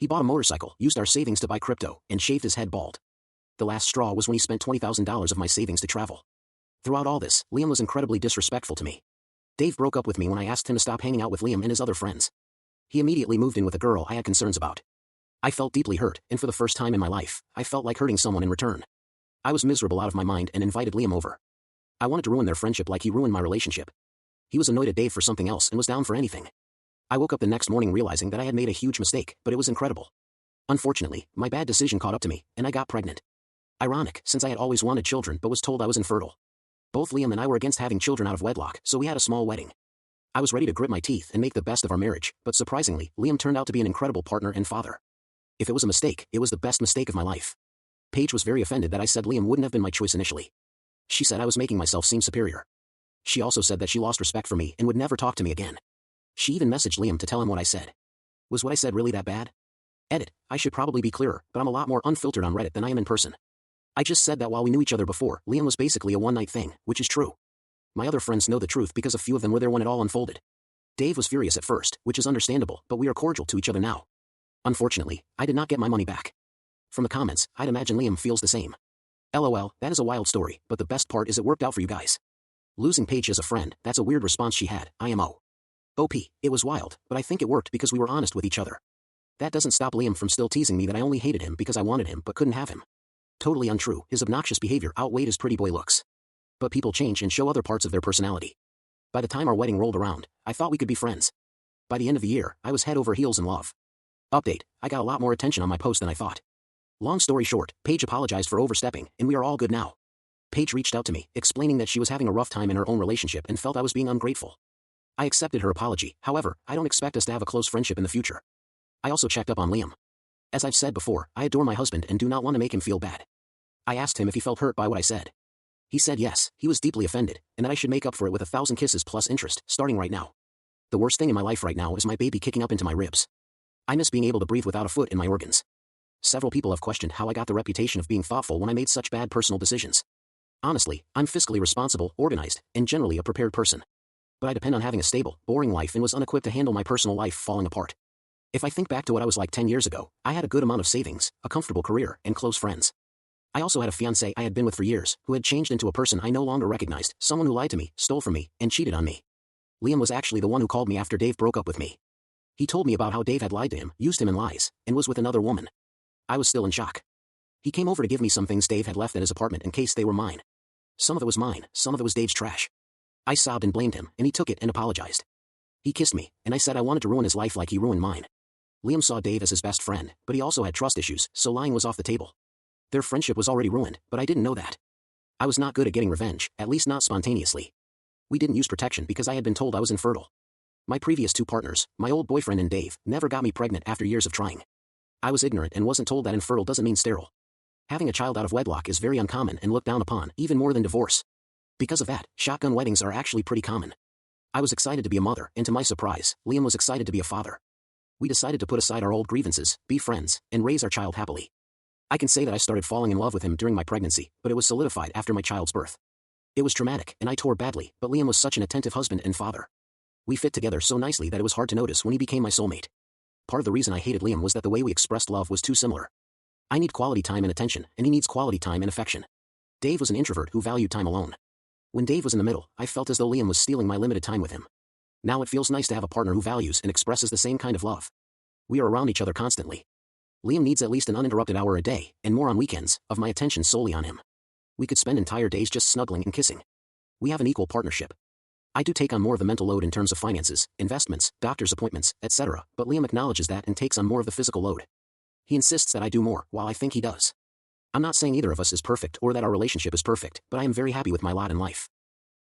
He bought a motorcycle, used our savings to buy crypto, and shaved his head bald. The last straw was when he spent $20,000 of my savings to travel. Throughout all this, Liam was incredibly disrespectful to me. Dave broke up with me when I asked him to stop hanging out with Liam and his other friends. He immediately moved in with a girl I had concerns about. I felt deeply hurt, and for the first time in my life, I felt like hurting someone in return. I was miserable out of my mind and invited Liam over. I wanted to ruin their friendship like he ruined my relationship. He was annoyed at Dave for something else and was down for anything. I woke up the next morning realizing that I had made a huge mistake, but it was incredible. Unfortunately, my bad decision caught up to me, and I got pregnant. Ironic, since I had always wanted children but was told I was infertile. Both Liam and I were against having children out of wedlock, so we had a small wedding. I was ready to grit my teeth and make the best of our marriage, but surprisingly, Liam turned out to be an incredible partner and father. If it was a mistake, it was the best mistake of my life. Paige was very offended that I said Liam wouldn't have been my choice initially. She said I was making myself seem superior. She also said that she lost respect for me and would never talk to me again. She even messaged Liam to tell him what I said. Was what I said really that bad? Edit, I should probably be clearer, but I'm a lot more unfiltered on Reddit than I am in person. I just said that while we knew each other before, Liam was basically a one-night thing, which is true. My other friends know the truth because a few of them were there when it all unfolded. Dave was furious at first, which is understandable, but we are cordial to each other now. Unfortunately, I did not get my money back. From the comments, I'd imagine Liam feels the same. LOL, that is a wild story, but the best part is it worked out for you guys. Losing Paige as a friend, that's a weird response she had, IMO. OP, it was wild, but I think it worked because we were honest with each other. That doesn't stop Liam from still teasing me that I only hated him because I wanted him but couldn't have him. Totally untrue, his obnoxious behavior outweighed his pretty boy looks. But people change and show other parts of their personality. By the time our wedding rolled around, I thought we could be friends. By the end of the year, I was head over heels in love. Update, I got a lot more attention on my post than I thought. Long story short, Paige apologized for overstepping, and we are all good now. Paige reached out to me, explaining that she was having a rough time in her own relationship and felt I was being ungrateful. I accepted her apology, however, I don't expect us to have a close friendship in the future. I also checked up on Liam. As I've said before, I adore my husband and do not want to make him feel bad. I asked him if he felt hurt by what I said. He said yes, he was deeply offended, and that I should make up for it with 1,000 kisses plus interest, starting right now. The worst thing in my life right now is my baby kicking up into my ribs. I miss being able to breathe without a foot in my organs. Several people have questioned how I got the reputation of being thoughtful when I made such bad personal decisions. Honestly, I'm fiscally responsible, organized, and generally a prepared person. But I depend on having a stable, boring life and was unequipped to handle my personal life falling apart. If I think back to what I was like 10 years ago, I had a good amount of savings, a comfortable career, and close friends. I also had a fiancé I had been with for years, who had changed into a person I no longer recognized, someone who lied to me, stole from me, and cheated on me. Liam was actually the one who called me after Dave broke up with me. He told me about how Dave had lied to him, used him in lies, and was with another woman. I was still in shock. He came over to give me some things Dave had left at his apartment in case they were mine. Some of it was mine, some of it was Dave's trash. I sobbed and blamed him, and he took it and apologized. He kissed me, and I said I wanted to ruin his life like he ruined mine. Liam saw Dave as his best friend, but he also had trust issues, so lying was off the table. Their friendship was already ruined, but I didn't know that. I was not good at getting revenge, at least not spontaneously. We didn't use protection because I had been told I was infertile. My previous two partners, my old boyfriend and Dave, never got me pregnant after years of trying. I was ignorant and wasn't told that infertile doesn't mean sterile. Having a child out of wedlock is very uncommon and looked down upon, even more than divorce. Because of that, shotgun weddings are actually pretty common. I was excited to be a mother, and to my surprise, Liam was excited to be a father. We decided to put aside our old grievances, be friends, and raise our child happily. I can say that I started falling in love with him during my pregnancy, but it was solidified after my child's birth. It was traumatic, and I tore badly, but Liam was such an attentive husband and father. We fit together so nicely that it was hard to notice when he became my soulmate. Part of the reason I hated Liam was that the way we expressed love was too similar. I need quality time and attention, and he needs quality time and affection. Dave was an introvert who valued time alone. When Dave was in the middle, I felt as though Liam was stealing my limited time with him. Now it feels nice to have a partner who values and expresses the same kind of love. We are around each other constantly. Liam needs at least an uninterrupted hour a day, and more on weekends, of my attention solely on him. We could spend entire days just snuggling and kissing. We have an equal partnership. I do take on more of the mental load in terms of finances, investments, doctor's appointments, etc., but Liam acknowledges that and takes on more of the physical load. He insists that I do more, while I think he does. I'm not saying either of us is perfect or that our relationship is perfect, but I am very happy with my lot in life.